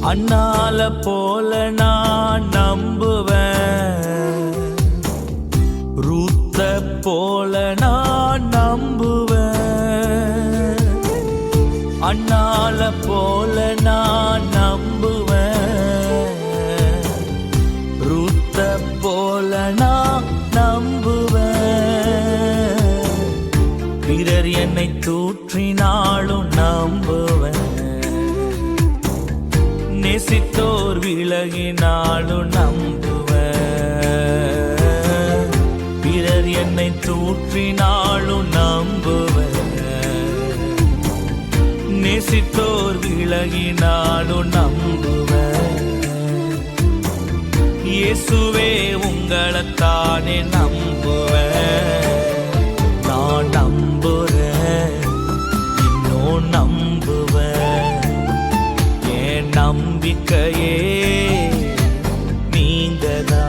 அண்ணால போல நான் நம்புவேன், ரூத்த போல நான் நம்புவேன். அண்ணால போல நான் நம்புவேன், ரூத்த போல நான் நம்புவேன். பிறர் என்னை தூற்றினாலும் நம்புவேன், நேசித்தோர் விலகினாலும் நம்புவேன். பிறர் என்னை தூற்றினாலும் நம்புவேன், நேசித்தோர் விலகினாலும் நம்புவேன். இயேசுவே உங்களைத்தானே நம்புவேன், நான் நம்புறேன், இன்னும் நம்புவேன். என் நம்பிக்கையே நீங்கதான்.